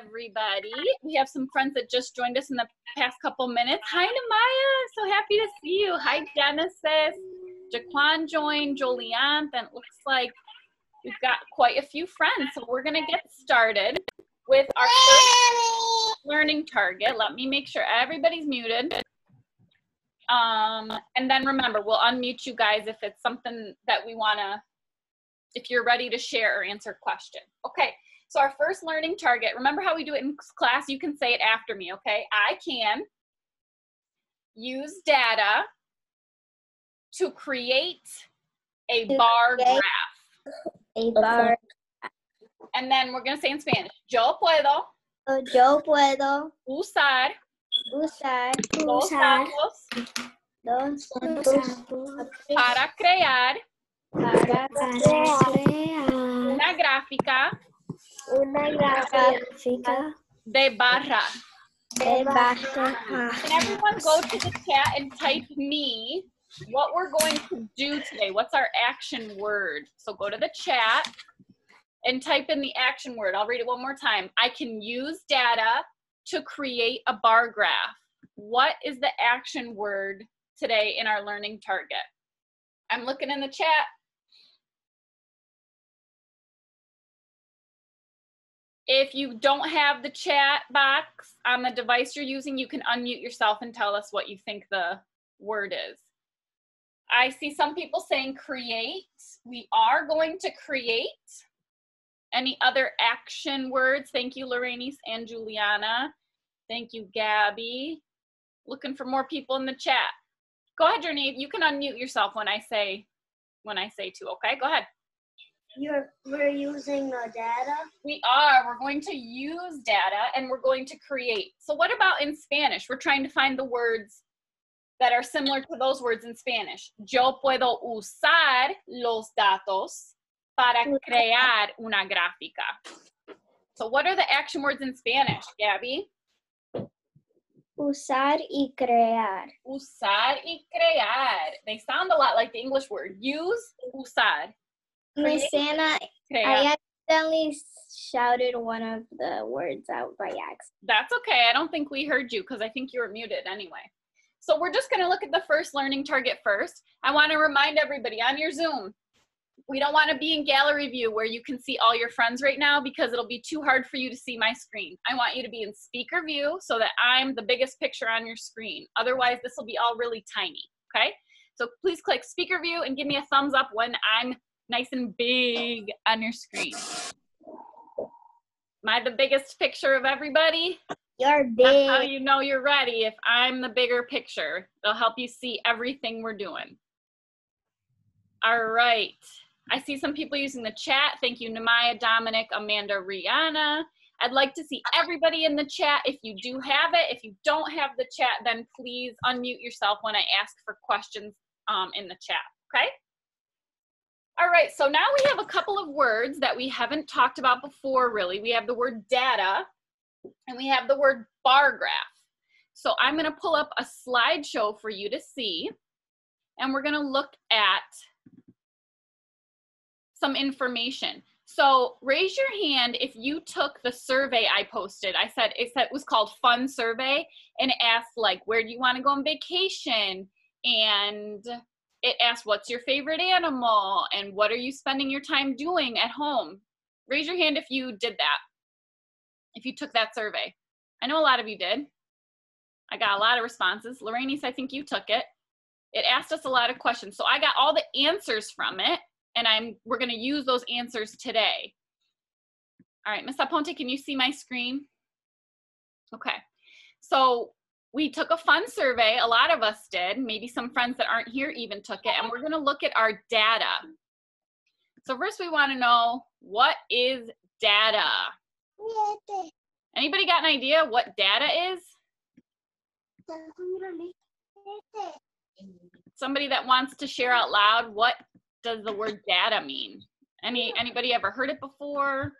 Everybody. We have some friends that just joined us in the past couple minutes. Hi, Namaya. So happy to see you. Hi, Genesis. Jaquan joined, Jolianne. Then it looks like we've got quite a few friends. So we're going to get started with our first learning target. Let me make sure everybody's muted. And then remember, we'll unmute you guys if it's something that we want to, if you're ready to share or answer a question. Okay. So our first learning target, remember how we do it in class? You can say it after me, okay? I can use data to create a bar graph. A bar. And then we're going to say in Spanish, yo puedo usar dos datos para crear una gráfica de barra. Can everyone go to the chat and type me what we're going to do today? What's our action word? So go to the chat and type in the action word. I'll read it one more time. I can use data to create a bar graph. What is the action word today in our learning target? I'm looking in the chat. If you don't have the chat box on the device you're using, you can unmute yourself and tell us what you think the word is. I see some people saying create. We are going to create. Any other action words? Thank you, Lorraine and Juliana. Thank you, Gabby. Looking for more people in the chat. Go ahead, Jernice. You can unmute yourself when I say to, okay? Go ahead. We're using data? We are. We're going to use data and we're going to create. So what about in Spanish? We're trying to find the words that are similar to those words in Spanish. Yo puedo usar los datos para crear una gráfica. So what are the action words in Spanish, Gabby? Usar y crear. Usar y crear. They sound a lot like the English word. Use, usar. Miss Anna, I accidentally shouted one of the words out by accident. That's okay. I don't think we heard you because I think you were muted anyway. So we're just going to look at the first learning target first. I want to remind everybody on your Zoom, we don't want to be in gallery view where you can see all your friends right now because it'll be too hard for you to see my screen. I want you to be in speaker view so that I'm the biggest picture on your screen. Otherwise, this will be all really tiny, okay? So please click speaker view and give me a thumbs up when I'm nice and big on your screen. Am I the biggest picture of everybody? You're big. That's how you know you're ready. If I'm the bigger picture, it'll help you see everything we're doing. All right. I see some people using the chat. Thank you, Namaya, Dominic, Amanda, Rihanna. I'd like to see everybody in the chat. If you do have it, if you don't have the chat, then please unmute yourself when I ask for questions in the chat, okay? All right, so now we have a couple of words that we haven't talked about before, really. We have the word data, and we have the word bar graph. So I'm gonna pull up a slideshow for you to see, and we're gonna look at some information. So raise your hand if you took the survey I posted. It was called Fun Survey, and it asked like, where do you wanna go on vacation? And it asked, what's your favorite animal? And what are you spending your time doing at home? Raise your hand if you did that, if you took that survey. I know a lot of you did. I got a lot of responses. Lorraine, I think you took it. It asked us a lot of questions. So I got all the answers from it, and we're gonna use those answers today. All right, Ms. Aponte, can you see my screen? Okay, so we took a fun survey, a lot of us did, maybe some friends that aren't here even took it, and we're gonna look at our data. So first we wanna know, what is data? Anybody got an idea what data is? Somebody that wants to share out loud, what does the word data mean? Anybody ever heard it before?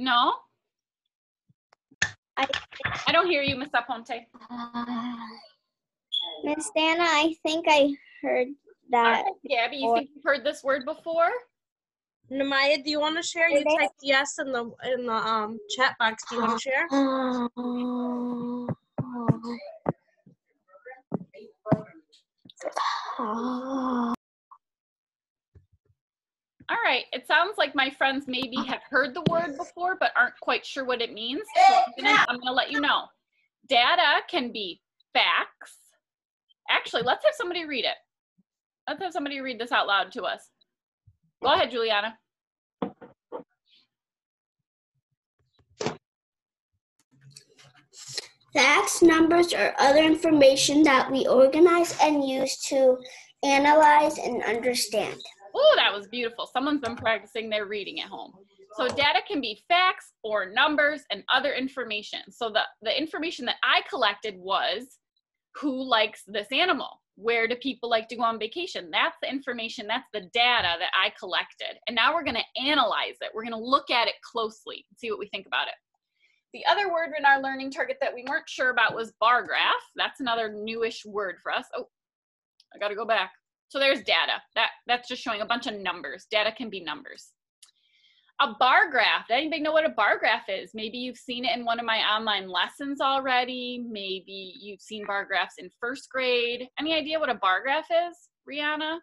No? I don't hear you, Ms. Aponte. Miss Dana, I think I heard that. Gabby, you think you've heard this word before? Namaya, do you want to share? You typed yes in the chat box. Do you want to share? All right, it sounds like my friends maybe have heard the word before, but aren't quite sure what it means. So I'm gonna let you know. Data can be facts. Actually, let's have somebody read it. Let's have somebody read this out loud to us. Go ahead, Juliana. Facts, numbers, or other information that we organize and use to analyze and understand. Oh, that was beautiful. Someone's been practicing their reading at home. So data can be facts or numbers and other information. So the information that I collected was who likes this animal? Where do people like to go on vacation? That's the information, that's the data that I collected. And now we're gonna analyze it. We're gonna look at it closely and see what we think about it. The other word in our learning target that we weren't sure about was bar graph. That's another newish word for us. Oh, I gotta go back. So there's data. That's just showing a bunch of numbers. Data can be numbers. A bar graph. Does anybody know what a bar graph is? Maybe you've seen it in one of my online lessons already. Maybe you've seen bar graphs in first grade. Any idea what a bar graph is, Rihanna?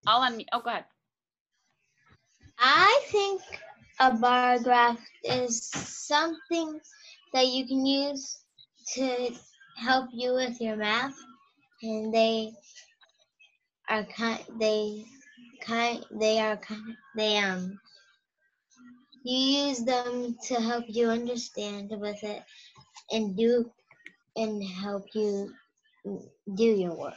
Oh, go ahead. I think a bar graph is something that you can use to help you with your math, and you use them to help you understand with it and help you do your work.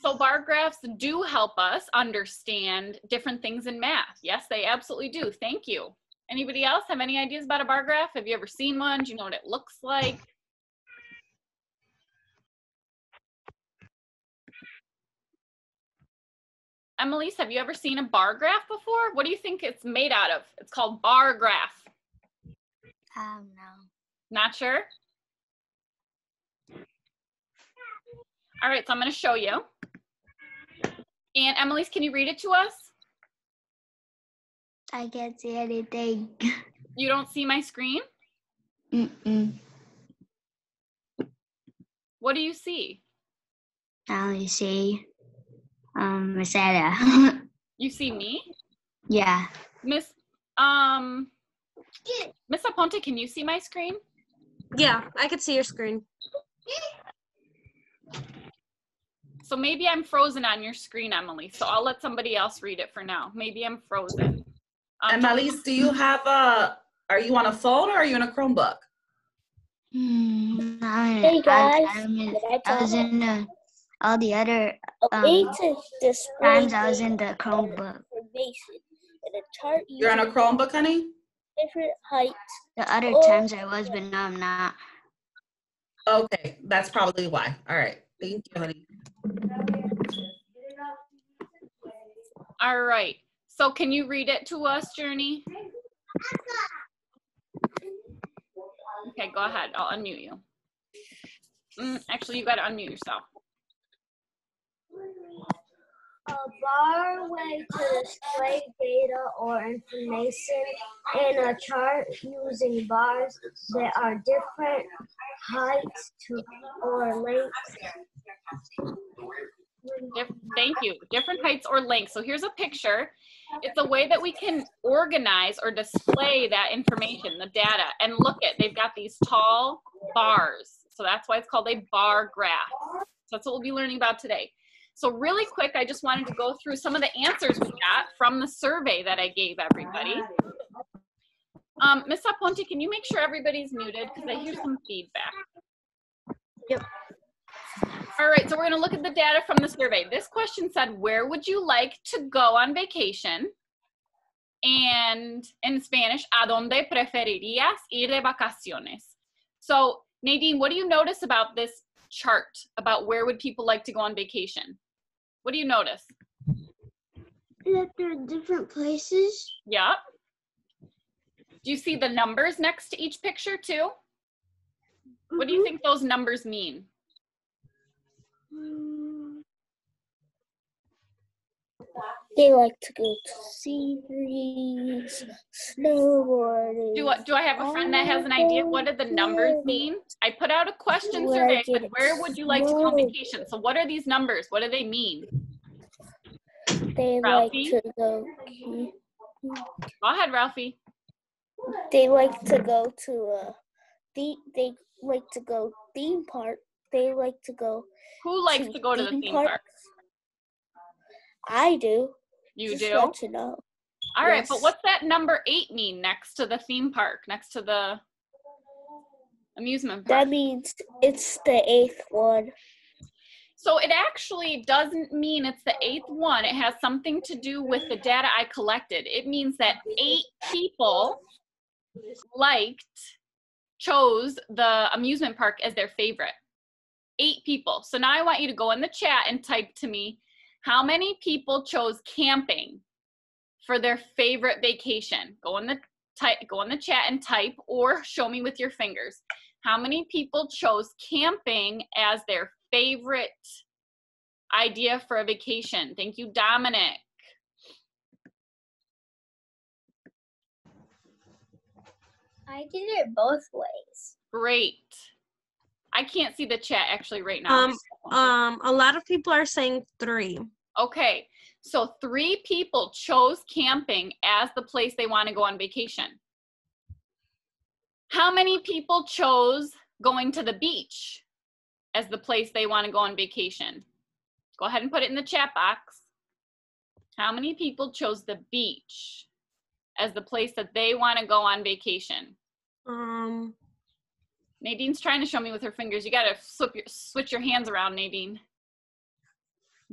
So bar graphs do help us understand different things in math. Yes, they absolutely do. Thank you. Anybody else have any ideas about a bar graph? Have you ever seen one? Do you know what it looks like? Emily's, have you ever seen a bar graph before? What do you think it's made out of? It's called bar graph. No. Not sure? All right, so I'm going to show you. And Emily's, can you read it to us? I can't see anything. You don't see my screen? Mm-mm. What do you see? I only see Masada. You see me? Yeah. Miss Aponte, can you see my screen? Yeah, I could see your screen. So maybe I'm frozen on your screen, Emily. So I'll let somebody else read it for now. Maybe I'm frozen. Annalise, do you have are you on a phone or are you in a Chromebook? Hey guys, I was in all the other times I was in the Chromebook. You're on a Chromebook, honey? Different heights. The other times I was, but now I'm not. Okay, that's probably why. All right, thank you, honey. All right. So can you read it to us, Journey? Okay, go ahead. I'll unmute you. Actually, you got to unmute yourself. A bar way to display data or information in a chart using bars that are different heights or lengths. Thank you. Different heights or lengths. So here's a picture. It's a way that we can organize or display that information, the data. And look at, they've got these tall bars. So that's why it's called a bar graph. So that's what we'll be learning about today. So really quick, I just wanted to go through some of the answers we got from the survey that I gave everybody. Ms. Aponte, can you make sure everybody's muted? Because I hear some feedback. Yep. All right, so we're going to look at the data from the survey. This question said, where would you like to go on vacation? And in Spanish, ¿a dónde preferirías ir de vacaciones? So Nadine, what do you notice about this chart about where would people like to go on vacation? What do you notice? That there are different places. Yep. Do you see the numbers next to each picture too? What do you think those numbers mean? They like to go to series, snowboarding. Do I have a friend that has an idea? What do the numbers mean? I put out a question survey. I said, where would you like to go on vacation? So what are these numbers? What do they mean? They Ralphie? like to go. Go ahead, Ralphie. They like to go to they like to go theme park. They like to go. Who likes to go to the theme park? I do. You Just do? let you know. All right, Yes. but what's that number 8 mean next to the theme park, next to the amusement park? That means it's the 8th one. So it actually doesn't mean it's the 8th one. It has something to do with the data I collected. It means that 8 people chose the amusement park as their favorite. 8 people. So now I want you to go in the chat and type to me, how many people chose camping for their favorite vacation? Go in the chat and type, or show me with your fingers. How many people chose camping as their favorite idea for a vacation? Thank you, Dominic. I did it both ways. Great. I can't see the chat actually right now. A lot of people are saying 3. Okay, so 3 people chose camping as the place they want to go on vacation. How many people chose going to the beach as the place they want to go on vacation? Go ahead and put it in the chat box. How many people chose the beach as the place that they want to go on vacation? Nadine's trying to show me with her fingers. You got to switch your hands around, Nadine.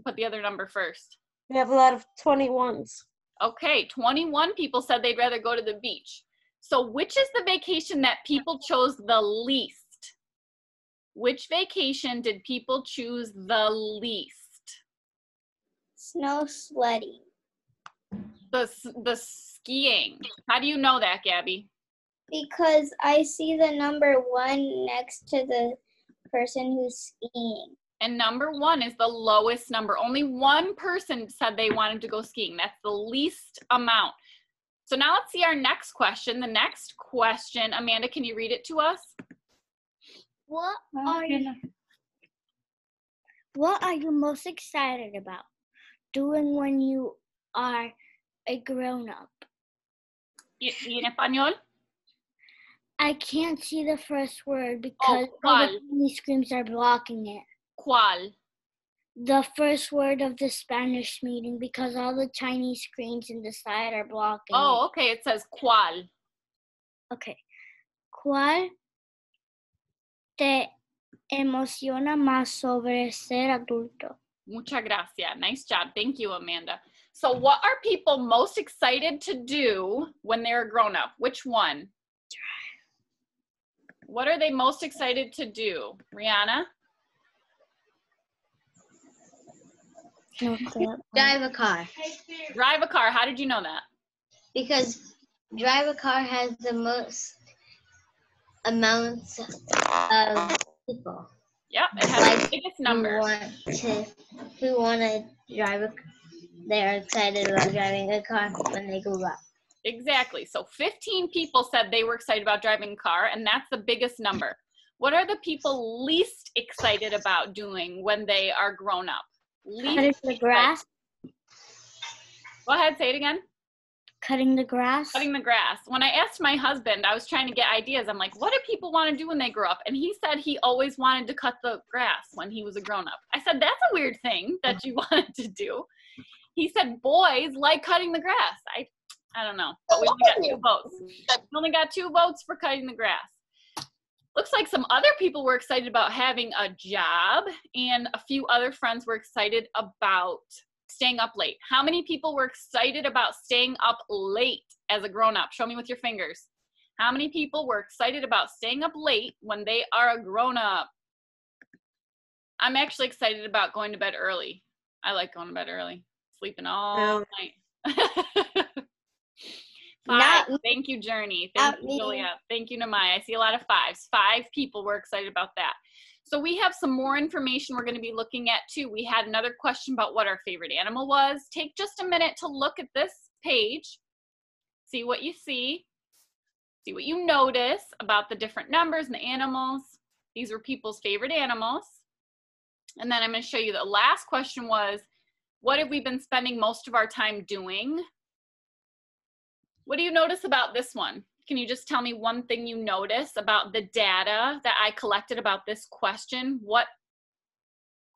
Put the other number first. We have a lot of 21s. Okay, 21 people said they'd rather go to the beach. So which is the vacation that people chose the least? Which vacation did people choose the least? Snow sledding. The skiing. How do you know that, Gabby? Because I see the number 1 next to the person who's skiing. And number 1 is the lowest number. Only 1 person said they wanted to go skiing. That's the least amount. So now let's see our next question. The next question, Amanda, can you read it to us? What are you most excited about doing when you are a grown-up? ¿Y en español? I can't see the first word because ¿cuál? all the tiny screens are blocking it. ¿Cuál? The first word of the Spanish meeting because all the Chinese screens in the side are blocking Oh, it. okay. It says ¿cuál? Okay. ¿Cuál te emociona más sobre ser adulto? Muchas gracias. Nice job. Thank you, Amanda. So what are people most excited to do when they're a grown-up? Which one? What are they most excited to do? Rihanna? Drive a car. Drive a car. How did you know that? Because drive a car has the most amounts of people. Yep, it has the biggest number. Who want to drive a car. They're excited about driving a car when they grow up. Exactly. So 15 people said they were excited about driving a car, and that's the biggest number. What are the people least excited about doing when they are grown up? Cutting the grass. Go ahead, say it again. Cutting the grass. Cutting the grass. When I asked my husband, I was trying to get ideas. I'm like, what do people want to do when they grow up? And he said he always wanted to cut the grass when he was a grown up. I said, that's a weird thing that you wanted to do. He said, boys like cutting the grass. I don't know, but we only got 2 votes. We only got 2 votes for cutting the grass. Looks like some other people were excited about having a job, and a few other friends were excited about staying up late. How many people were excited about staying up late as a grown-up? Show me with your fingers. How many people were excited about staying up late when they are a grown-up? I'm actually excited about going to bed early. I like going to bed early, sleeping all night. 5. Not Thank you, Journey. Thank not you, me. Julia. Thank you, Namaya. I see a lot of 5s. 5 people were excited about that. So we have some more information we're going to be looking at too. We had another question about what our favorite animal was. Take just a minute to look at this page, see what you see what you notice about the different numbers and the animals. These were people's favorite animals. And then I'm going to show you the last question was, what have we been spending most of our time doing? What do you notice about this one? Can you just tell me one thing you notice about the data that I collected about this question? What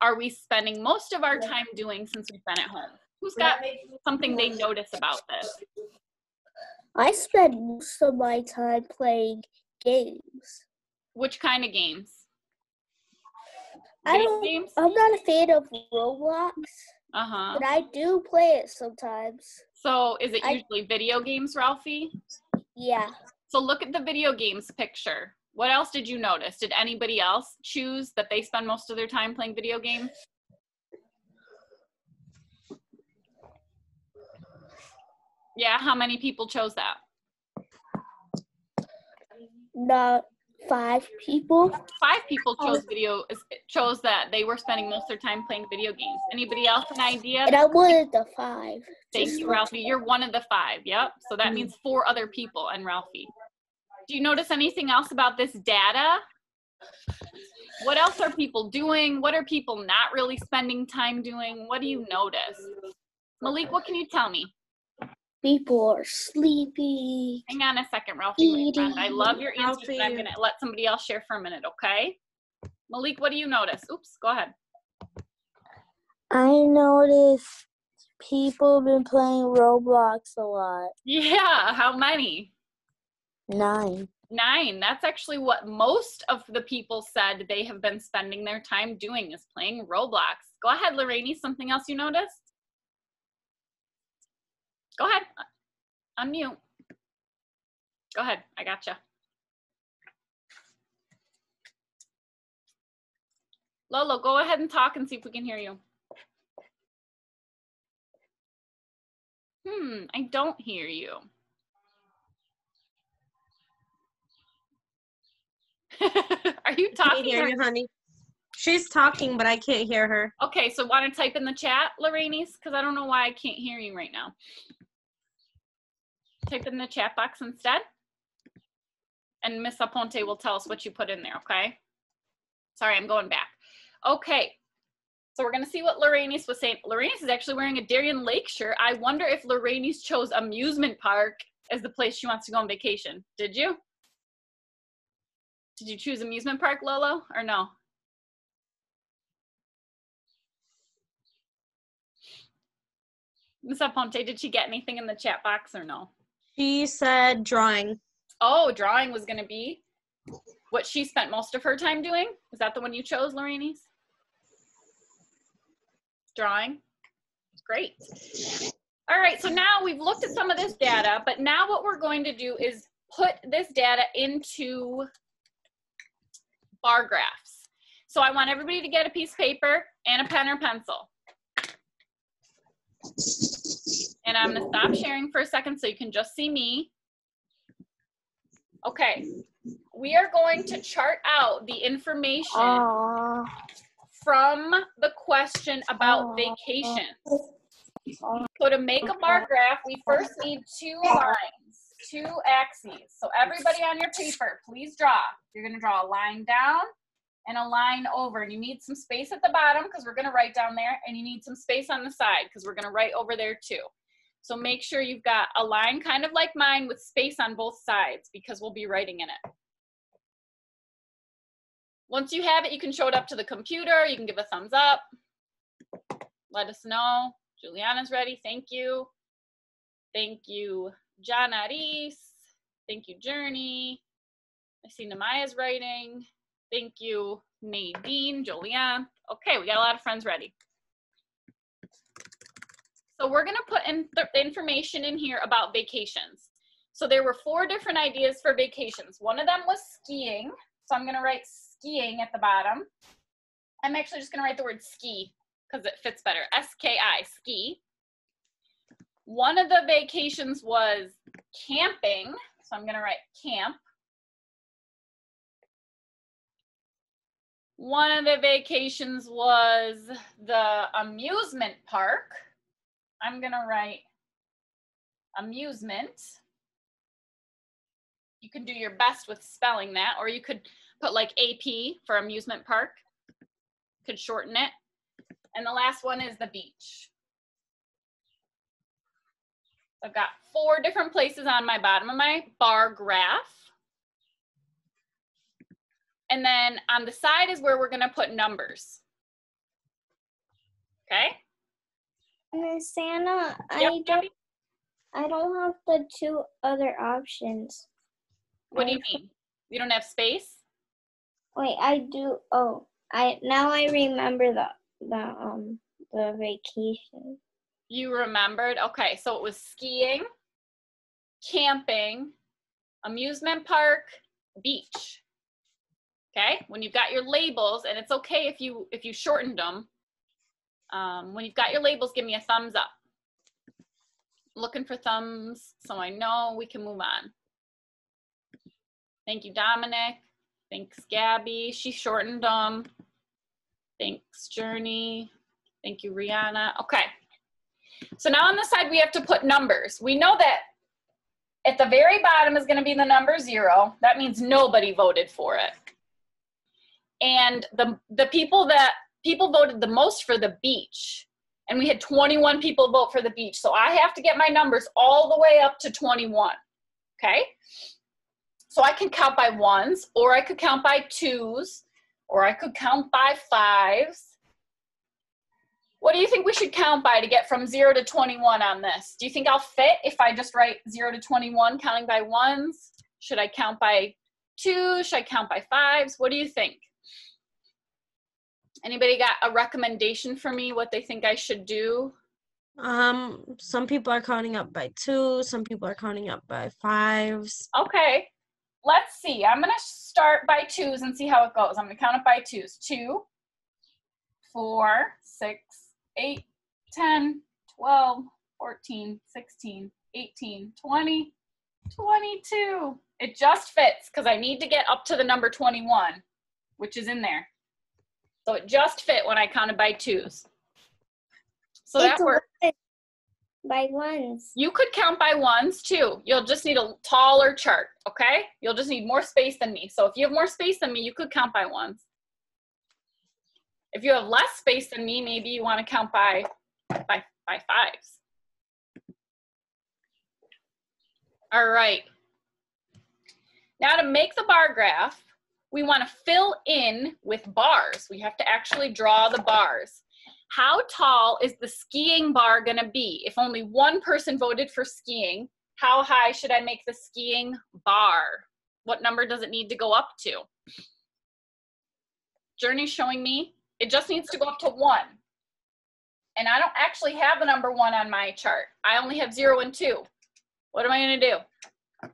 are we spending most of our time doing since we've been at home? Who's got something they notice about this? I spend most of my time playing games. Which kind of games? I'm not a fan of Roblox, but I do play it sometimes. So is it usually video games, Ralphie? Yeah. So look at the video games picture. What else did you notice? Did anybody else choose that they spend most of their time playing video games? Yeah, how many people chose that? Not 5 people. 5 people chose that they were spending most of their time playing video games. Anybody else an idea? And I'm one of the 5. Thank you, Ralphie. You're one of the 5. Yep. So that means 4 other people and Ralphie. Do you notice anything else about this data? What else are people doing? What are people not really spending time doing? What do you notice? Malik, what can you tell me? People are sleeping. Hang on a second, Ralphie, my friend. I love your answer, but I'm going to let somebody else share for a minute, okay? Malik, what do you notice? Oops, go ahead. I noticed people have been playing Roblox a lot. Yeah, how many? 9. 9. That's actually what most of the people said they have been spending their time doing, is playing Roblox. Go ahead, Lorraine, something else you noticed? Go ahead, unmute. Go ahead, I gotcha. Lolo, go ahead and talk and see if we can hear you. I don't hear you. Are you talking? I can't hear you, honey. She's talking, but I can't hear her. Okay, so want to type in the chat, Lorraine? Because I don't know why I can't hear you right now. Type in the chat box instead. And Miss Aponte will tell us what you put in there, okay? Sorry, I'm going back. Okay, so we're going to see what Lorraine's was saying. Lorraine's is actually wearing a Darien Lake shirt. I wonder if Lorraine's chose amusement park as the place she wants to go on vacation. Did you? Did you choose amusement park, Lolo, or no? Miss Aponte, did she get anything in the chat box or no? She said drawing. Oh, drawing was going to be what she spent most of her time doing? Is that the one you chose, Lorraine's? Drawing. Great. All right, so now we've looked at some of this data, but now what we're going to do is put this data into bar graphs. So I want everybody to get a piece of paper and a pen or pencil. And I'm going to stop sharing for a second so you can just see me. Okay, we are going to chart out the information from the question about vacations. So to make a bar graph, we first need 2 lines, 2 axes. So everybody on your paper, please draw. You're going to draw a line down and a line over. And you need some space at the bottom because we're going to write down there. And you need some space on the side because we're going to write over there too. So make sure you've got a line kind of like mine with space on both sides because we'll be writing in it. Once you have it, you can show it up to the computer. You can give a thumbs up. Let us know. Juliana's ready. Thank you. Thank you, Jana Reese. Thank you, Journey. I see Namaya's writing. Thank you, Nadine, Julianne. Okay, we got a lot of friends ready. So we're going to put in the information in here about vacations. So there were 4 different ideas for vacations. One of them was skiing. So I'm going to write skiing at the bottom. I'm actually just going to write the word ski because it fits better. S-K-I, ski. One of the vacations was camping. So I'm gonna write camp. One of the vacations was the amusement park. I'm gonna write amusement. You can do your best with spelling that, or you could put like AP for amusement park. Could shorten it. And the last one is the beach. I've got 4 different places on my bottom of my bar graph. And then on the side is where we're gonna put numbers. Okay? Miss Anna, Yep. I don't have the 2 other options. What do you mean? You don't have space? Wait, I do. Oh, now I remember the vacation. You remembered? Okay, so it was skiing, camping, amusement park, beach. Okay, when you've got your labels, and it's okay if you shortened them. When you've got your labels, give me a thumbs up. I'm looking for thumbs so I know we can move on. Thank you, Dominic. Thanks, Gabby. She shortened them. Thanks, Journey. Thank you, Rihanna. Okay. So now on the side, we have to put numbers. We know that at the very bottom is going to be the number 0. That means nobody voted for it. And the people voted the most for the beach. And we had 21 people vote for the beach. So I have to get my numbers all the way up to 21. Okay? So I can count by 1s, or I could count by 2s, or I could count by 5s. What do you think we should count by to get from 0 to 21 on this? Do you think I'll fit if I just write 0 to 21 counting by 1s? Should I count by 2s? Should I count by 5s? What do you think? Anybody got a recommendation for me what they think I should do? Some people are counting up by 2, some people are counting up by 5s. Okay, let's see. I'm gonna start by 2s and see how it goes. I'm gonna count it by 2s. 2, 4, 6, 8, 10, 12, 14, 16, 18, 20, 22. It just fits because I need to get up to the number 21, which is in there. So it just fit when I counted by 2s. So that worked. By 1s. You could count by 1s too. You'll just need a taller chart, okay? You'll just need more space than me. So if you have more space than me, you could count by 1s. If you have less space than me, maybe you want to count by 5s. All right. Now to make the bar graph, we want to fill in with bars. We have to actually draw the bars. How tall is the skiing bar going to be? If only one person voted for skiing, how high should I make the skiing bar? What number does it need to go up to? Journey's showing me. It just needs to go up to 1. And I don't actually have the number 1 on my chart. I only have 0 and 2. What am I going to do?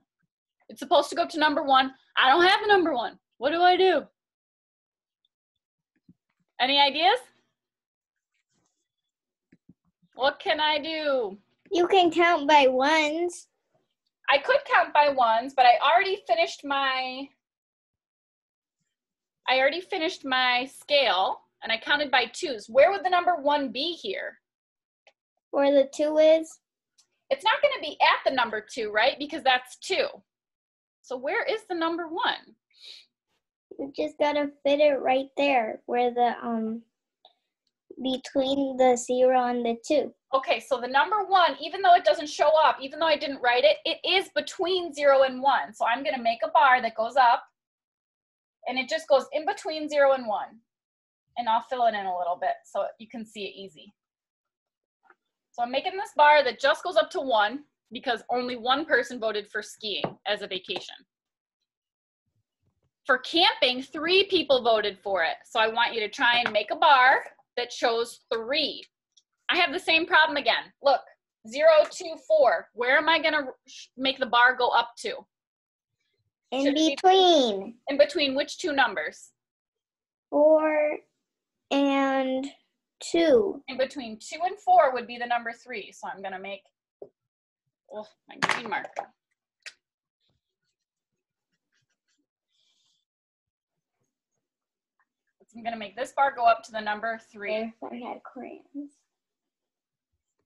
It's supposed to go up to number 1. I don't have the number 1. What do I do? Any ideas? What can I do? You can count by 1s. I could count by 1s, but I already finished my scale and I counted by 2s. Where would the number 1 be here? Where the 2 is? It's not going to be at the number 2, right? Because that's 2. So where is the number 1? You just gotta fit it right there, where the between the 0 and the 2. Okay, so the number 1, even though it doesn't show up, even though I didn't write it, it is between 0 and 1. So I'm going to make a bar that goes up, and it just goes in between 0 and 1. And I'll fill it in a little bit so you can see it easy. So I'm making this bar that just goes up to 1 because only one person voted for skiing as a vacation. For camping, 3 people voted for it. So I want you to try and make a bar that shows 3. I have the same problem again. Look, 0, 2, 4. Where am I going to make the bar go up to? In between. In between which 2 numbers? 4 and 2. In between 2 and 4 would be the number 3. So I'm going to make Oh, my green marker. I'm gonna make this bar go up to the number 3. If I had crayons.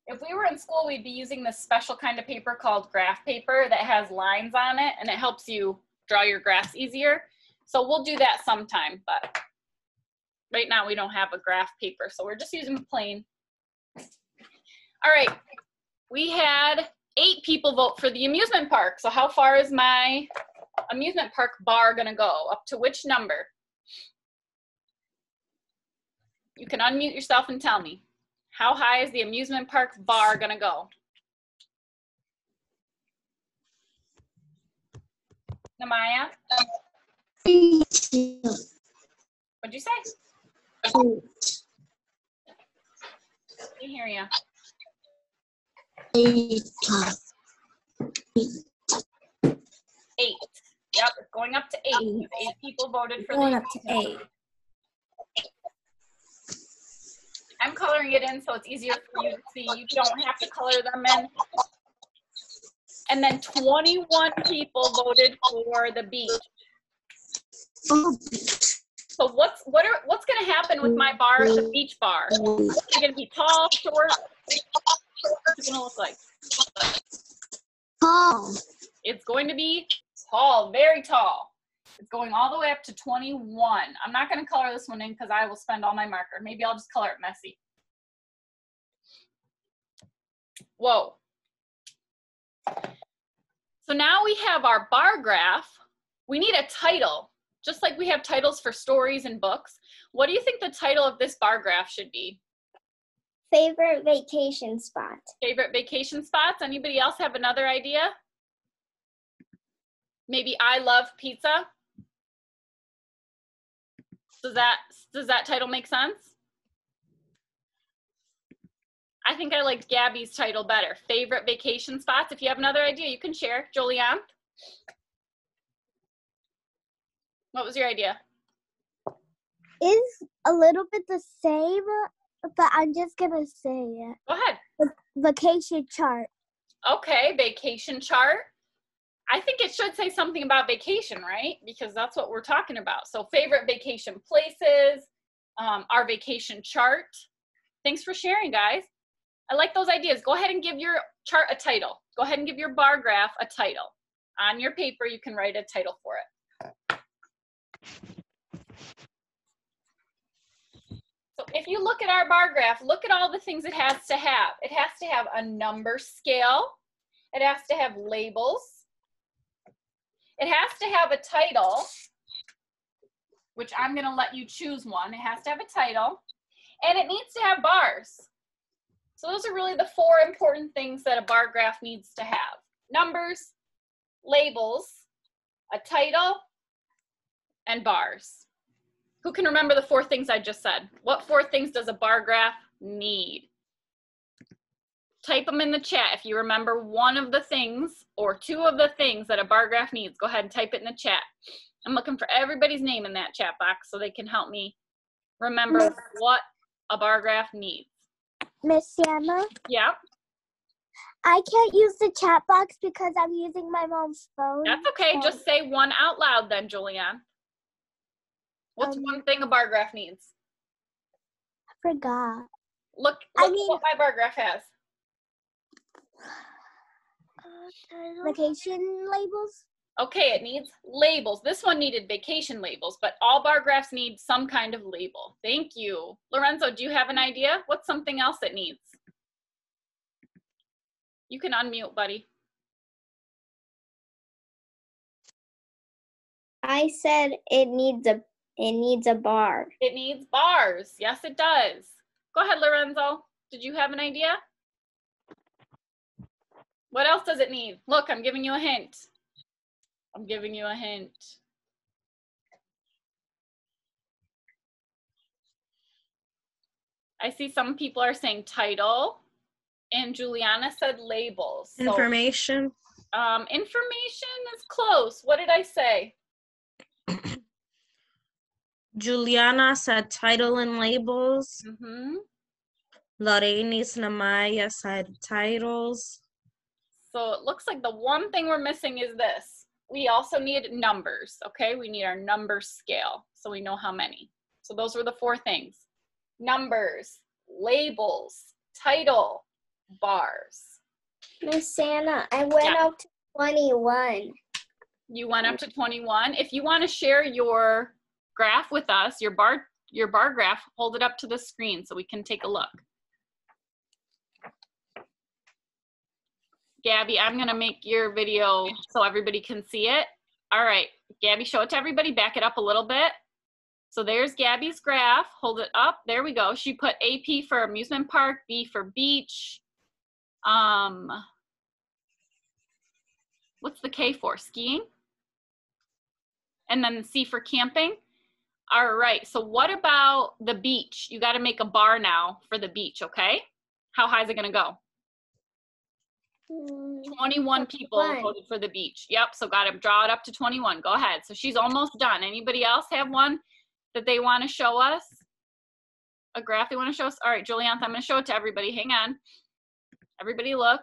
If we were in school, we'd be using this special kind of paper called graph paper that has lines on it, and it helps you draw your graphs easier. So we'll do that sometime, but right now we don't have a graph paper, so we're just using plain. All right, we had 8 people vote for the amusement park. So how far is my amusement park bar gonna go? Up to which number? You can unmute yourself and tell me. How high is the amusement park bar gonna go? Namaya? What'd you say? Can't hear you. 8. Yep, it's going up to 8. 8 people voted for Going the up to 8. I'm coloring it in so it's easier for you to see. You don't have to color them in. And then 21 people voted for the beach. So what's going to happen with my bar, the beach bar? Is it going to be tall, short? What's it going to look like? Tall. It's going to be tall, very tall. It's going all the way up to 21. I'm not going to color this one in because I will spend all my marker. Maybe I'll just color it messy. Whoa. So now we have our bar graph. We need a title, just like we have titles for stories and books. What do you think the title of this bar graph should be? Favorite vacation spot. Favorite vacation spots? Anybody else have another idea? Maybe I love pizza. Does that title make sense? I think I liked Gabby's title better. Favorite vacation spots. If you have another idea, you can share. Julianne? What was your idea? Is a little bit the same, but I'm just gonna say it. Go ahead. Vacation chart. Okay, vacation chart. I think it should say something about vacation, right? Because that's what we're talking about. So favorite vacation places, our vacation chart. Thanks for sharing, guys. I like those ideas. Go ahead and give your chart a title. Go ahead and give your bar graph a title. On your paper, you can write a title for it. So if you look at our bar graph, look at all the things it has to have. It has to have a number scale. It has to have labels. It has to have a title, which I'm going to let you choose one. It has to have a title, and it needs to have bars. So those are really the 4 important things that a bar graph needs to have. Numbers, labels, a title, and bars. Who can remember the 4 things I just said? What 4 things does a bar graph need? Type them in the chat if you remember one of the things or 2 of the things that a bar graph needs. Go ahead and type it in the chat. I'm looking for everybody's name in that chat box so they can help me remember what a bar graph needs. Miss Sienna? Yeah? I can't use the chat box because I'm using my mom's phone. That's okay. Just say one out loud then, Julianne. What's one thing a bar graph needs? I forgot. Look what my bar graph has. Vacation labels? Okay, it needs labels. This one needed vacation labels, but all bar graphs need some kind of label. Thank you. Lorenzo, do you have an idea? What's something else it needs? You can unmute, buddy. I said it needs a bar. It needs bars. Yes, it does. Go ahead, Lorenzo. Did you have an idea? What else does it need? Look, I'm giving you a hint. I'm giving you a hint. I see some people are saying title, and Juliana said labels. So, Information. information is close. What did I say? Juliana said title and labels. Mm-hmm. Lorenis Namaya said titles. So it looks like the one thing we're missing is this. We also need numbers, okay? We need our number scale so we know how many. So those were the 4 things. Numbers, labels, title, bars. Miss Anna, I went up to 21. You went up to 21. If you want to share your graph with us, your bar graph, hold it up to the screen so we can take a look. Gabby, I'm gonna make your video so everybody can see it. All right, Gabby, show it to everybody, back it up a little bit. So there's Gabby's graph, hold it up, there we go. She put AP for amusement park, B for beach. What's the K for, skiing? And then the C for camping. All right, so what about the beach? You gotta make a bar now for the beach, okay? How high is it gonna go? 21 people voted for the beach. Yep, so got to draw it up to 21. Go ahead. So she's almost done. Anybody else have one that they want to show us? A graph they want to show us? All right, Julianne, I'm going to show it to everybody. Hang on. Everybody look.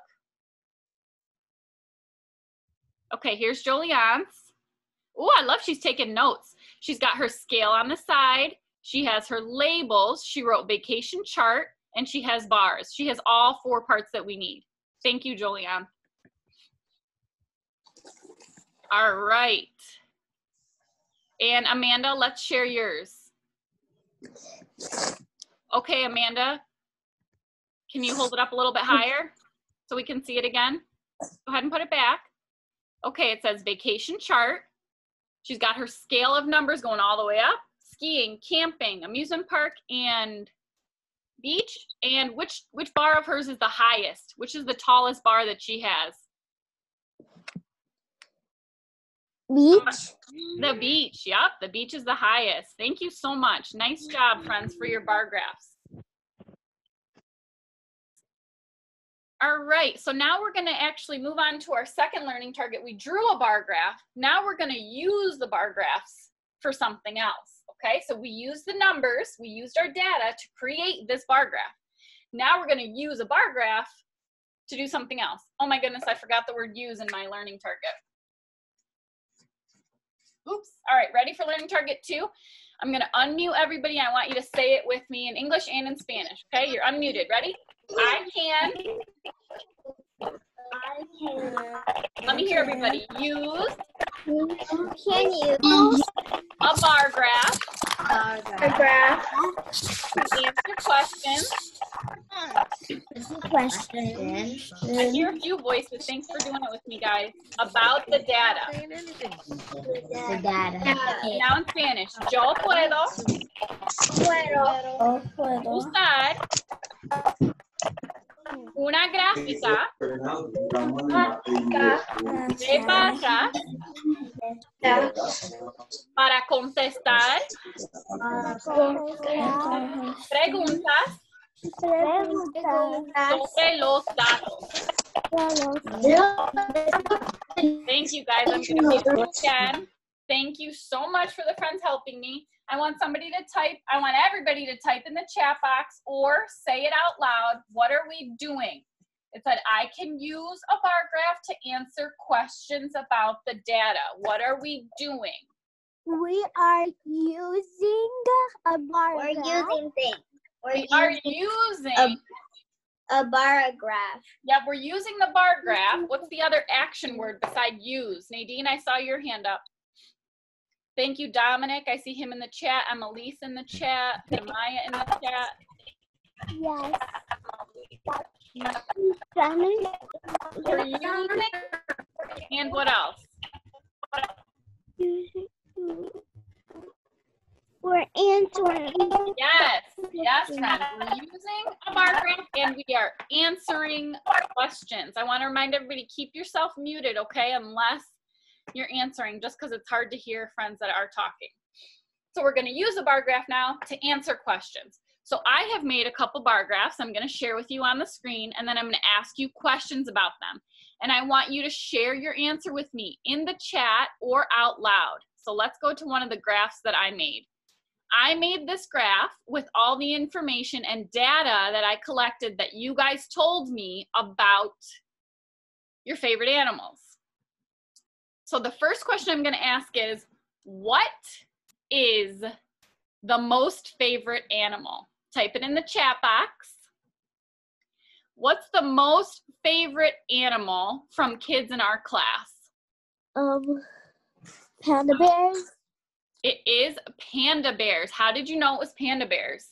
Okay, here's Julianne's. Oh, I love she's taking notes. She's got her scale on the side. She has her labels. She wrote vacation chart, and she has bars. She has all 4 parts that we need. Thank you, Julianne. All right. And Amanda, let's share yours. Okay, Amanda, can you hold it up a little bit higher so we can see it again? Go ahead and put it back. Okay, it says vacation chart. She's got her scale of numbers going all the way up. Skiing, camping, amusement park, and beach. And which bar of hers is the highest? Which is the tallest bar that she has? Beach. The beach. Yep, the beach is the highest. Thank you so much. Nice job, friends, for your bar graphs. All right, so now we're going to actually move on to our second learning target. We drew a bar graph. Now we're going to use the bar graphs for something else. Okay, so we used the numbers, we used our data to create this bar graph. Now we're going to use a bar graph to do something else. Oh my goodness, I forgot the word use in my learning target. Oops. All right, ready for learning target 2? I'm going to unmute everybody. I want you to say it with me in English and in Spanish. Okay, you're unmuted. Ready? I can. Let me hear everybody. Use. You can use A bar graph. a graph To answer questions. I hear a few voices. Thanks for doing it with me, guys. About the data. The data. Now in Spanish. Yo puedo usar una gráfica de barras para contestar preguntas sobre los datos. Thank you, guys. I'm going to mute you again. Thank you so much for the friends helping me. I want somebody to type, I want everybody to type in the chat box or say it out loud. What are we doing? It said, I can use a bar graph to answer questions about the data. What are we doing? We are using a bar graph. We're using things. We are using a bar graph. Yep, we're using the bar graph. What's the other action word beside use? Nadine, I saw your hand up. Thank you, Dominic. I see him in the chat. Annalise in the chat. Maya in the chat. Yes. We're using, and what else? We're answering. Yes, yes, friends. We're using a bar graph and we are answering questions. I want to remind everybody, keep yourself muted, okay, unless you're answering, just because it's hard to hear friends that are talking. So we're going to use a bar graph now to answer questions. So I have made a couple bar graphs I'm going to share with you on the screen, and then I'm going to ask you questions about them. And I want you to share your answer with me in the chat or out loud. So let's go to one of the graphs that I made. I made this graph with all the information and data that I collected that you guys told me about your favorite animals. So the first question I'm going to ask is, what is the most favorite animal? Type it in the chat box. What's the most favorite animal from kids in our class? Panda bears. It is panda bears. How did you know it was panda bears?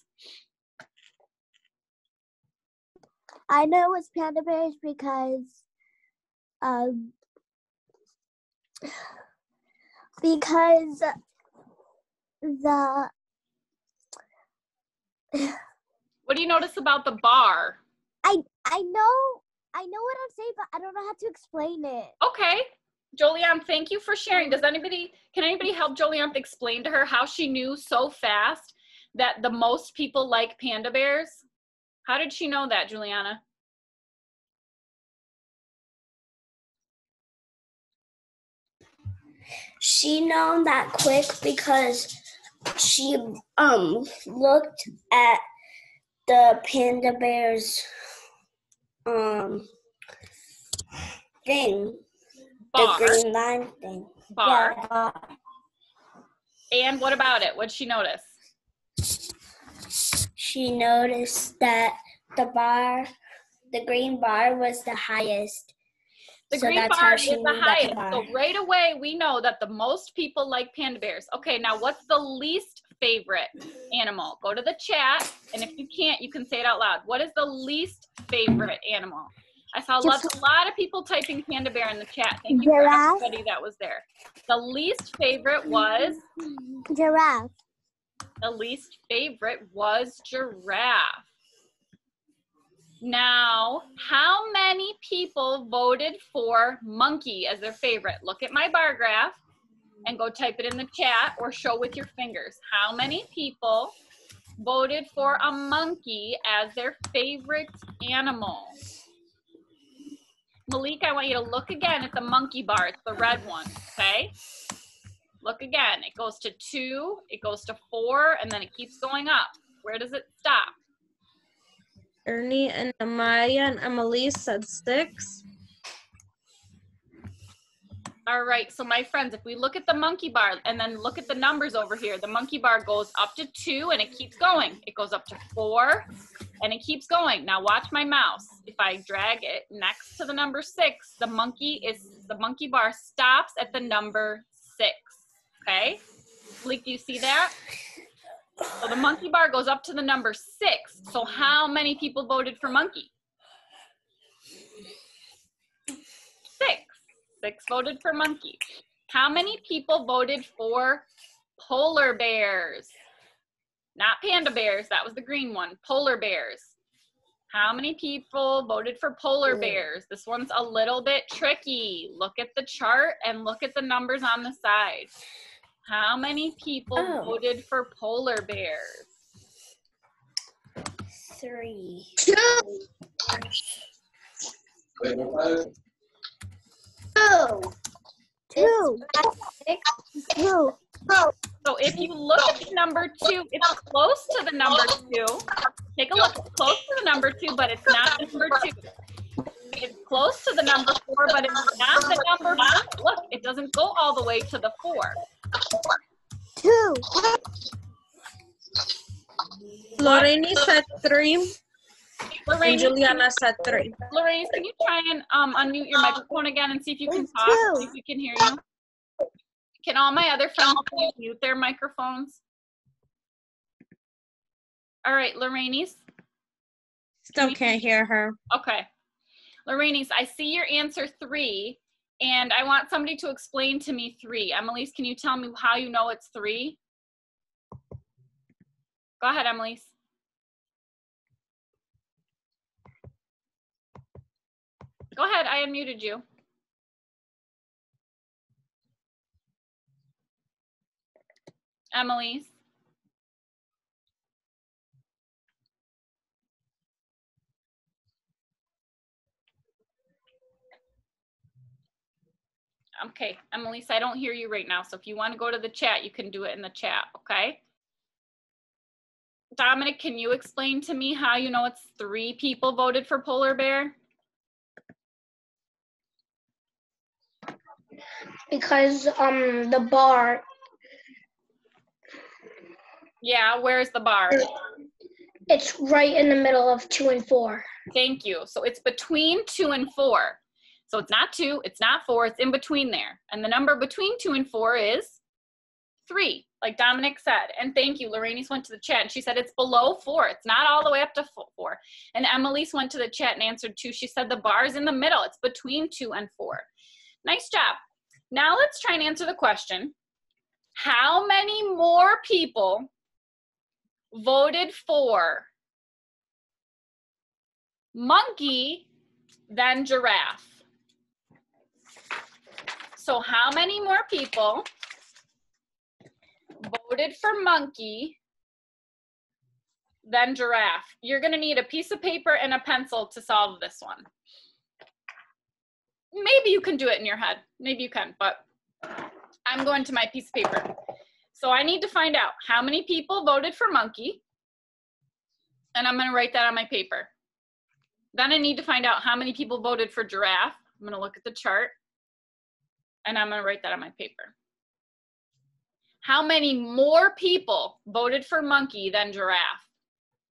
I know it was panda bears because the What do you notice about the bar? I know what I'm saying, but I don't know how to explain it. Okay. Jolianne, thank you for sharing. Can anybody help Jolianne explain to her how she knew so fast that the most people like panda bears? How did she know that, Juliana? She known that quick because she looked at the panda bear's thing. Bar. The green line thing. Bar. Yeah, bar. And what about it? What'd she notice? She noticed that the green bar was the highest. The So green that's bar how is she the knew that highest. bar. So right away, we know that the most people like panda bears. Okay, now what's the least favorite animal? Go to the chat, and if you can't, you can say it out loud. What is the least favorite animal? I saw a lot of people typing panda bear in the chat. Thank you for everybody that was there. The least favorite was? Giraffe. The least favorite was giraffe. Now, how many people voted for monkey as their favorite? Look at my bar graph and go type it in the chat or show with your fingers. How many people voted for a monkey as their favorite animal? Malik, I want you to look again at the monkey bar. It's the red one, okay? Look again. It goes to 2, it goes to 4, and then it keeps going up. Where does it stop? Ernie and Amaya and Emily said 6. All right, so my friends, if we look at the monkey bar and then look at the numbers over here, the monkey bar goes up to 2 and it keeps going. It goes up to 4 and it keeps going. Now watch my mouse. If I drag it next to the number 6, the monkey bar stops at the number 6. Okay? Malik, do you see that? So the monkey bar goes up to the number 6. So how many people voted for monkey? 6. 6 voted for monkey. How many people voted for polar bears? Not panda bears, that was the green one. Polar bears. How many people voted for polar bears? This one's a little bit tricky. Look at the chart and look at the numbers on the side. How many people voted for polar bears? 3. 2. 2. So if you look at number 2, it's close to the number 2. Take a look, it's close to the number 2, but it's not the number 2. It's close to the number 4, but it's not the number 4. Look, it doesn't go all the way to the 4. 2. Lorraine said 3. Lorraine, And Juliana said 3. Lorraine, can you try and unmute your microphone again and see if you can talk, see if we can hear you? Can all my other friends please mute their microphones? All right, Lorraine. Still can't hear her. Okay. Lorraine, I see your answer 3, and I want somebody to explain to me 3. Emily's, can you tell me how you know it's 3? Go ahead, Emily's. Go ahead, I unmuted you. Emily's. Okay, Emily's, I don't hear you right now, so if you want to go to the chat, you can do it in the chat, okay? Dominic, can you explain to me how you know it's 3 people voted for polar bear? because the bar. Yeah, where's the bar? It's right in the middle of 2 and 4. Thank you. So it's between 2 and 4. So it's not 2, it's not 4, it's in between there. And the number between 2 and 4 is 3, like Dominic said. And thank you, Lorraine's went to the chat and she said it's below 4. It's not all the way up to 4. And Emily's went to the chat and answered 2. She said the bar is in the middle. It's between 2 and 4. Nice job. Now let's try and answer the question. How many more people voted for monkey than giraffe? So how many more people voted for monkey than giraffe? You're going to need a piece of paper and a pencil to solve this one. Maybe you can do it in your head. Maybe you can, but I'm going to my piece of paper. So I need to find out how many people voted for monkey, and I'm going to write that on my paper. Then I need to find out how many people voted for giraffe. I'm going to look at the chart, and I'm going to write that on my paper. How many more people voted for monkey than giraffe?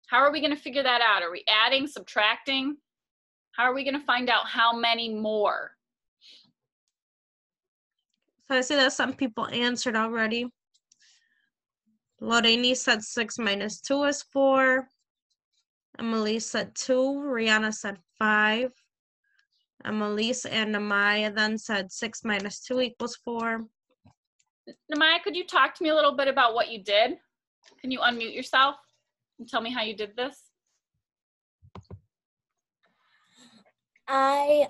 How are we going to figure that out? Are we adding, subtracting? How are we going to find out how many more? So I see that some people answered already. Lorraine said 6 minus 2 is 4. Emily said 2. Rihanna said 5. Emelise and Namaya then said 6 minus 2 equals 4. Namaya, could you talk to me a little bit about what you did? Can you unmute yourself and tell me how you did this? I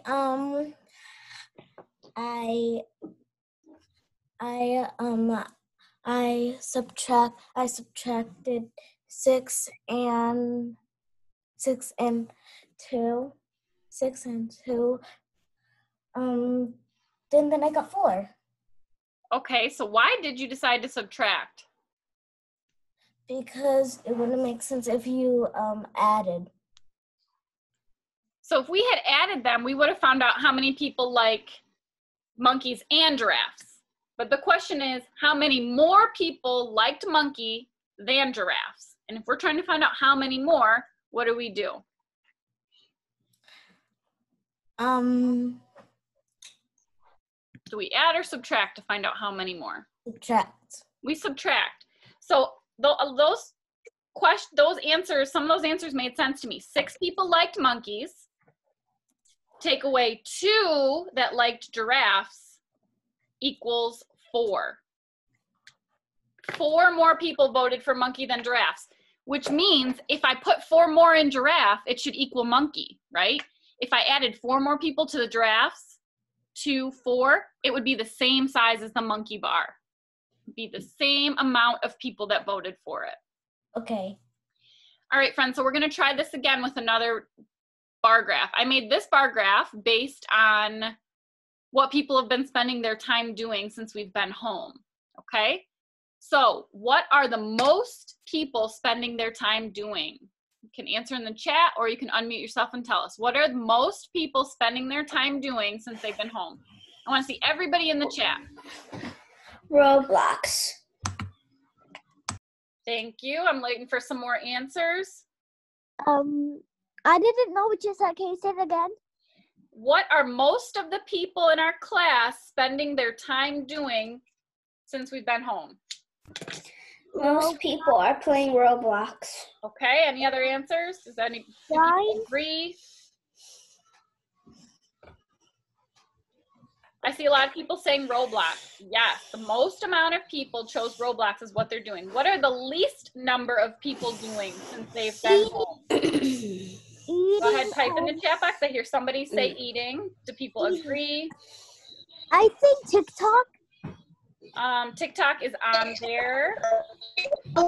subtracted 6 and 2. Then I got 4. Okay, so why did you decide to subtract? Because it wouldn't make sense if you added. So if we had added them, we would have found out how many people like monkeys and giraffes. But the question is, how many more people liked monkey than giraffes? And if we're trying to find out how many more, what do we do? Do we add or subtract to find out how many more? Subtract. We subtract. So those answers, some of those answers made sense to me. 6 people liked monkeys. Take away 2 that liked giraffes equals 4. 4 more people voted for monkey than giraffes, which means if I put 4 more in giraffe, it should equal monkey, right? If I added 4 more people to the giraffes, 2, 4, it would be the same size as the monkey bar. It'd be the same amount of people that voted for it. Okay. All right, friends, so we're gonna try this again with another bar graph. I made this bar graph based on what people have been spending their time doing since we've been home, okay? So what are the most people spending their time doing? You can answer in the chat or you can unmute yourself and tell us. What are the most people spending their time doing since they've been home? I want to see everybody in the chat. Roblox. Thank you. I'm waiting for some more answers. I didn't know what you said. Can you say it again? What are most of the people in our class spending their time doing since we've been home? Most people are playing Roblox. Okay, any other answers? Does any people agree? I see a lot of people saying Roblox. Yes, the most amount of people chose Roblox is what they're doing. What are the least number of people doing since they've been home? Go ahead, type in the chat box. I hear somebody say eating. Do people agree? I think TikTok. TikTok is on there. That's by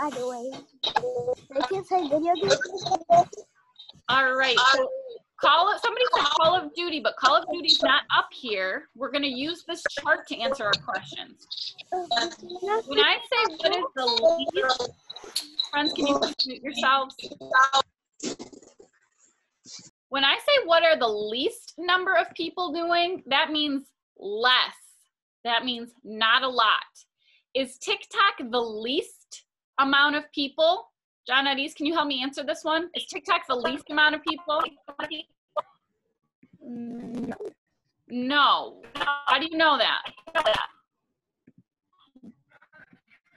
the way. They can say video games. All right. So somebody said Call of Duty, but Call of Duty's not up here. We're going to use this chart to answer our questions. When I say what is the least, friends, can you mute yourselves? When I say what are the least number of people doing, that means less. That means not a lot. Is TikTok the least amount of people? John Eddies, can you help me answer this one? Is TikTok the least amount of people? No. No. How do you know that?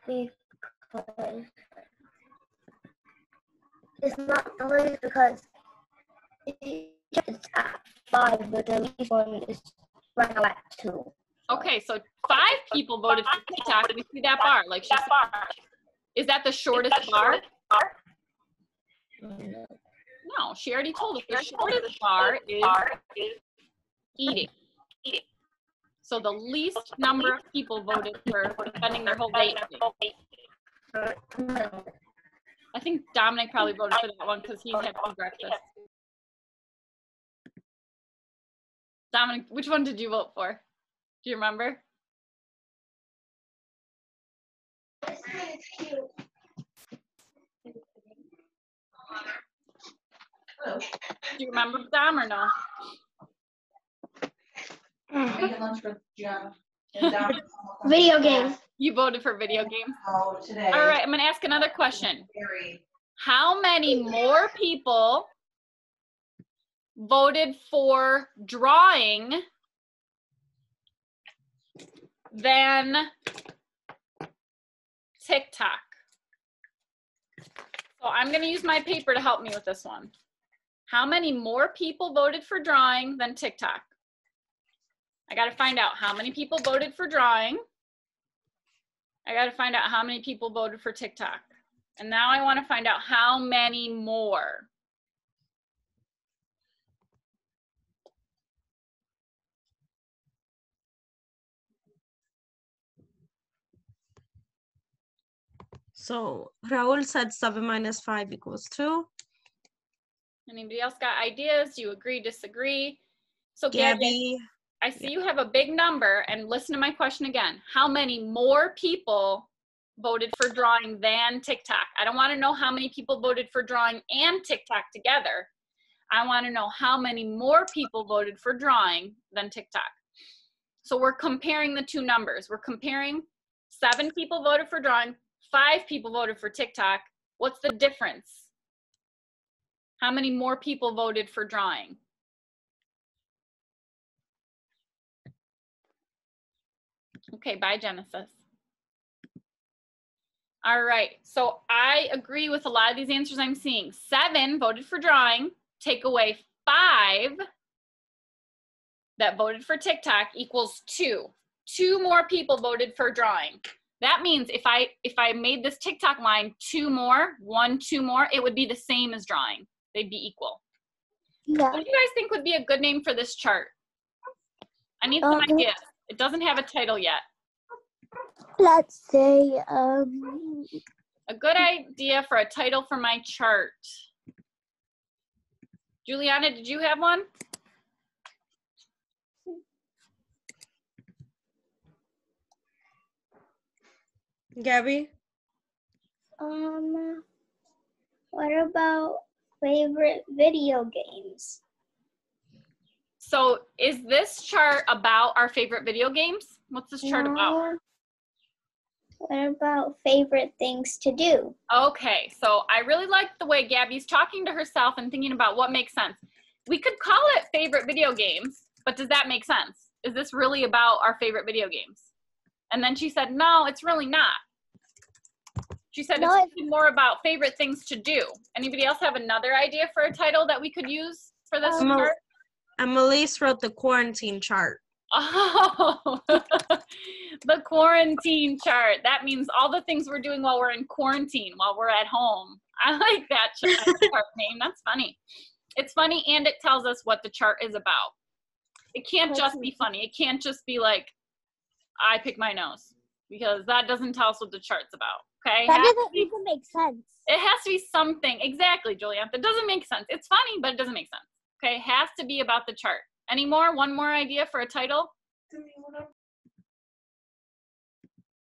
Because it's not the least, because it's at 5, but the least one is right now at 2. Okay, so 5 people voted for TikTok. We see that bar. Like she said. Is that the shortest bar? No, she already told us the shortest bar is eating. So the least number of people voted for spending their whole day eating. I think Dominic probably voted for that one because he's having breakfast. Dominic, which one did you vote for? Do you remember? Do you remember, Dom, or no? Making lunch for Gianna. Video game. You voted for video games? Oh, today. All right, I'm going to ask another question. How many more people voted for drawing than TikTok? So I'm going to use my paper to help me with this one. How many more people voted for drawing than TikTok? I got to find out how many people voted for drawing. I got to find out how many people voted for TikTok. And now I want to find out how many more. So Raul said 7 minus 5 equals 2. Anybody else got ideas? Do you agree, disagree? So Gabby. I see you have a big number, and listen to my question again. How many more people voted for drawing than TikTok? I don't want to know how many people voted for drawing and TikTok together. I want to know how many more people voted for drawing than TikTok. So we're comparing the two numbers. We're comparing 7 people voted for drawing, 5 people voted for TikTok. What's the difference? How many more people voted for drawing? Okay, bye, Genesis. All right, so I agree with a lot of these answers I'm seeing. 7 voted for drawing, take away 5 that voted for TikTok equals 2. 2 more people voted for drawing. That means if I made this TikTok line 2 more, 1, 2 more, it would be the same as drawing. They'd be equal. Yeah. What do you guys think would be a good name for this chart? I need some ideas. It doesn't have a title yet. Let's say A good idea for a title for my chart. Juliana, did you have one? Gabby? What about favorite video games? So is this chart about our favorite video games? What's this chart about? What about favorite things to do? Okay, so I really like the way Gabby's talking to herself and thinking about what makes sense. We could call it favorite video games, but does that make sense? Is this really about our favorite video games? And then she said, no, it's really not. She said No, it's more about favorite things to do. Anybody else have another idea for a title that we could use for this chart? Annalise wrote the quarantine chart. Oh, the quarantine chart. That means all the things we're doing while we're in quarantine, while we're at home. I like that chart name. That's funny. It's funny, and it tells us what the chart is about. It can't just be funny. It can't just be like, I pick my nose, because that doesn't tell us what the chart's about. Okay? that doesn't even make sense. It has to be something. Exactly, Julia. That doesn't make sense. It's funny, but it doesn't make sense. Okay? It has to be about the chart. Any more? One more idea for a title?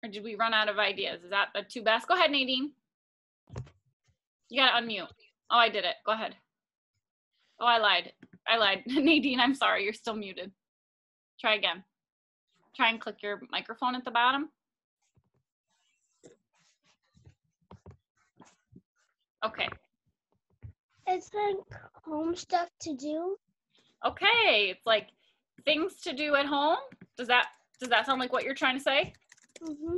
Or did we run out of ideas? Is that the two best? Go ahead, Nadine. You gotta unmute. Oh, I did it. Go ahead. Oh, I lied. Nadine, I'm sorry. You're still muted. Try again. Try and click your microphone at the bottom. Okay. It's like home stuff to do. Okay. It's like things to do at home. Does that sound like what you're trying to say? Mm-hmm.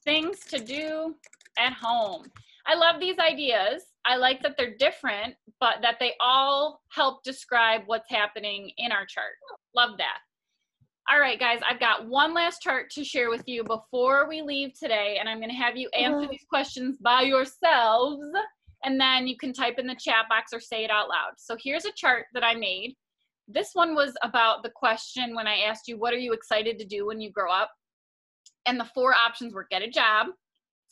Things to do at home. I love these ideas. I like that they're different, but that they all help describe what's happening in our chart. Love that. All right, guys, I've got one last chart to share with you before we leave today, and I'm going to have you answer these questions by yourselves, and then you can type in the chat box or say it out loud. So here's a chart that I made. This one was about the question when I asked you, what are you excited to do when you grow up? And the 4 options were get a job,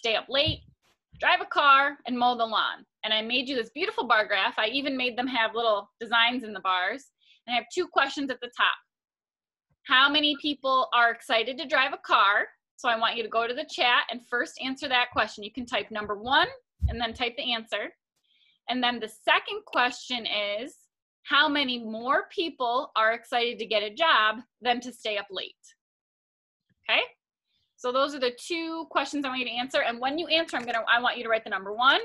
stay up late, drive a car, and mow the lawn. And I made you this beautiful bar graph. I even made them have little designs in the bars. And I have 2 questions at the top. How many people are excited to drive a car? So I want you to go to the chat and first answer that question. You can type number 1 and then type the answer. And then the second question is, how many more people are excited to get a job than to stay up late? Okay? So those are the 2 questions I want you to answer. And when you answer, I want you to write the number 1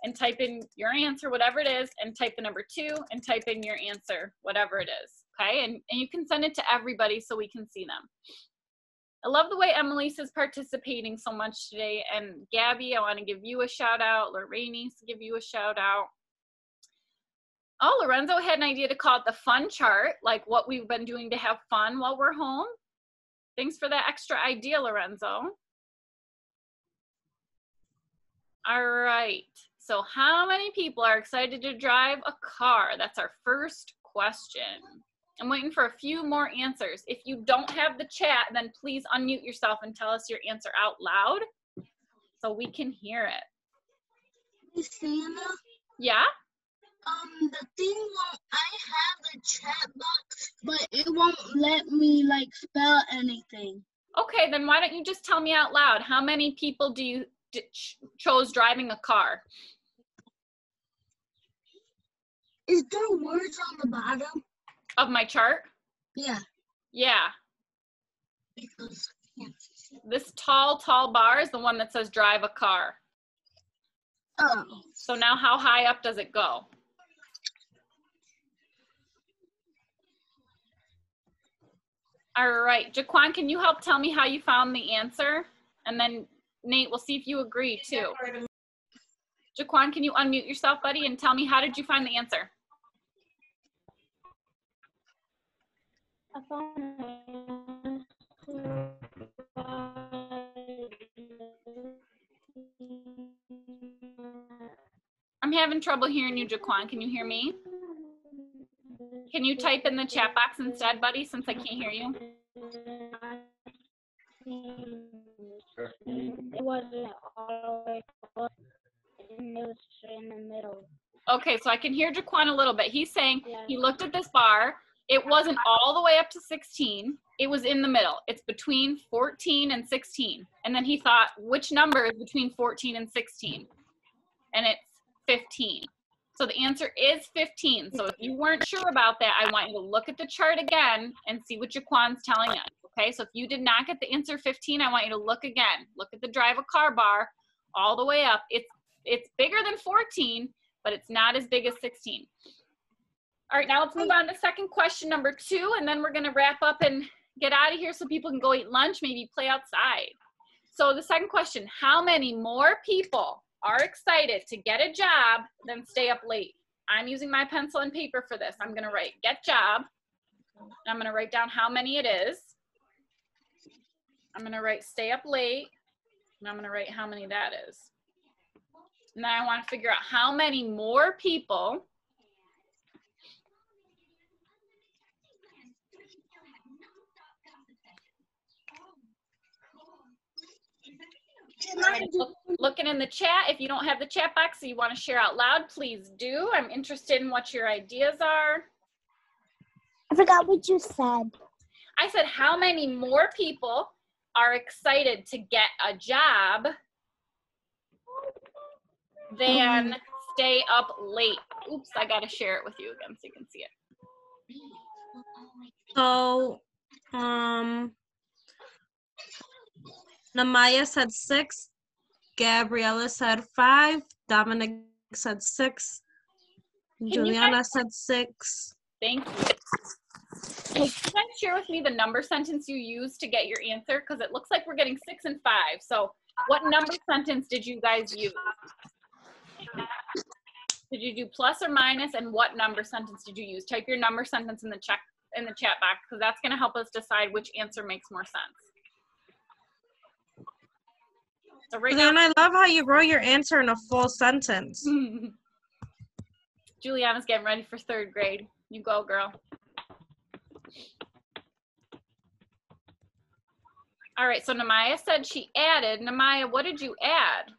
and type in your answer, whatever it is, and type the number 2 and type in your answer, whatever it is. Okay, and you can send it to everybody so we can see them. I love the way Emily's is participating so much today. And Gabby, I want to give you a shout out. Lorraine's give you a shout out. Oh, Lorenzo had an idea to call it the fun chart, like what we've been doing to have fun while we're home. Thanks for that extra idea, Lorenzo. All right, so how many people are excited to drive a car? That's our first question. I'm waiting for a few more answers. If you don't have the chat, then please unmute yourself and tell us your answer out loud so we can hear it. Miss Santa? Yeah? The thing won't, I have the chat box, but it won't let me like spell anything. Okay, then why don't you just tell me out loud, how many people do you chose driving a car? Is there words on the bottom? Of my chart? Yeah. Yeah. Because, yeah. This tall bar is the one that says drive a car. Oh. So now how high up does it go? All right, Jaquan, can you help tell me how you found the answer? And then Nate, we'll see if you agree too. Jaquan, can you unmute yourself, buddy, and tell me, how did you find the answer? I'm having trouble hearing you, Jaquan. Can you hear me? Can you type in the chat box instead, buddy, since I can't hear you? It wasn't all the way close, and it was in the middle. Okay, so I can hear Jaquan a little bit. He's saying he looked at this bar. It wasn't all the way up to 16. It was in the middle. It's between 14 and 16. And then he thought, which number is between 14 and 16? And it's 15. So the answer is 15. So if you weren't sure about that, I want you to look at the chart again and see what Jaquan's telling us. Okay, so if you did not get the answer 15, I want you to look again. Look at the drive a car bar all the way up. It's bigger than 14, but it's not as big as 16. All right, now let's move on to second question number 2, and then we're gonna wrap up and get out of here so people can go eat lunch, maybe play outside. So the second question, how many more people are excited to get a job than stay up late? I'm using my pencil and paper for this. I'm gonna write get job. I'm gonna write down how many it is. I'm gonna write stay up late, and I'm gonna write how many that is. And then I wanna figure out how many more people looking in the chat. If you don't have the chat box so you want to share out loud, please do. I'm interested in what your ideas are. I forgot what you said. I said how many more people are excited to get a job than stay up late? Oops, I gotta share it with you again so you can see it. So, Namaya said 6. Gabriella said 5. Dominic said 6. Juliana said 6. Thank you. Can you guys share with me the number sentence you used to get your answer? Because it looks like we're getting 6 and 5. So what number sentence did you guys use? Did you do plus or minus, and what number sentence did you use? Type your number sentence in the chat box, because that's going to help us decide which answer makes more sense. So right now, I love how you wrote your answer in a full sentence. Juliana's getting ready for 3rd grade. You go, girl. All right, so Namaya said she added. Namaya, what did you add?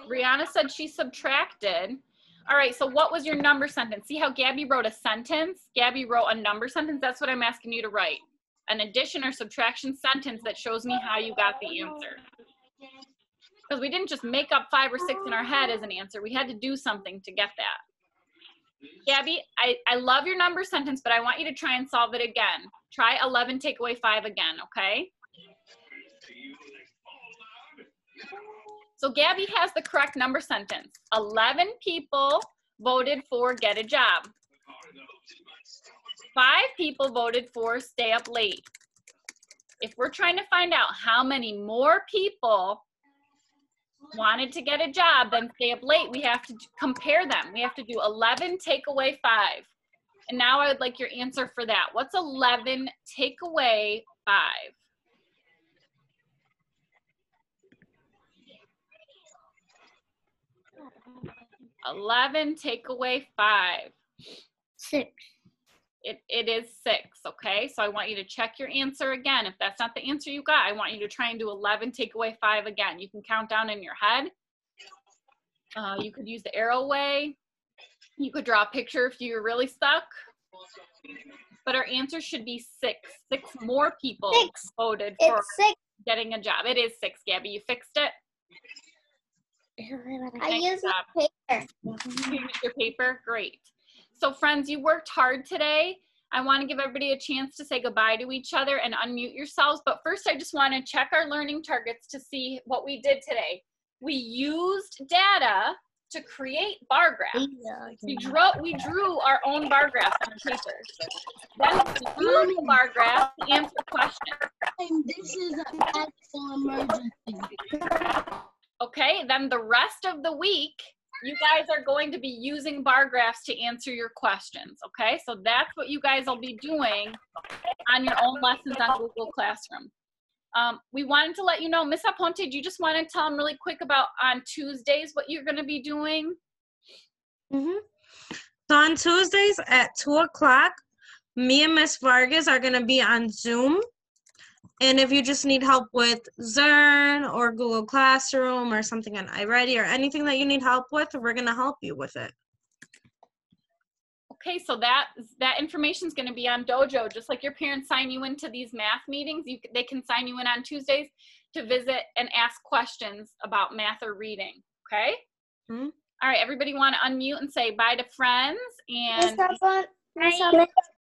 Brianna said she subtracted. All right, so what was your number sentence? See how Gabby wrote a sentence? Gabby wrote a number sentence. That's what I'm asking you to write. An addition or subtraction sentence that shows me how you got the answer. Because we didn't just make up 5 or 6 in our head as an answer. We had to do something to get that. Gabby, I love your number sentence, but I want you to try and solve it again. Try 11, take away 5 again, okay? So Gabby has the correct number sentence. 11 people voted for get a job. 5 people voted for stay up late. If we're trying to find out how many more people wanted to get a job than stay up late, we have to compare them. We have to do 11 take away 5. And now I would like your answer for that. What's 11 take away 5? 11 take away 5. 6. It is 6, okay? So I want you to check your answer again. If that's not the answer you got, I want you to try and do 11 take away 5 again. You can count down in your head. You could use the arrow way. You could draw a picture if you're really stuck. But our answer should be 6. 6 more people voted for getting a job. It is 6, Gabby. You fixed it? I used paper. You used your paper? Great. So friends, you worked hard today. I want to give everybody a chance to say goodbye to each other and unmute yourselves. But first, I just want to check our learning targets to see what we did today. We used data to create bar graphs. We drew our own bar graphs on paper. Then we used the bar graph to answer questions. And this is an actual emergency. Okay, then the rest of the week, you guys are going to be using bar graphs to answer your questions, okay? So that's what you guys will be doing on your own lessons on Google Classroom. We wanted to let you know, Miss Aponte, do you just want to tell them really quick about on Tuesdays what you're going to be doing? So on Tuesdays at 2 o'clock, me and Miss Vargas are going to be on Zoom. And if you just need help with Zern or Google Classroom or something on iReady or anything that you need help with, we're going to help you with it. Okay, so that information is going to be on Dojo. Just like your parents sign you into these math meetings, they can sign you in on Tuesdays to visit and ask questions about math or reading, okay? All right, everybody want to unmute and say bye to friends? And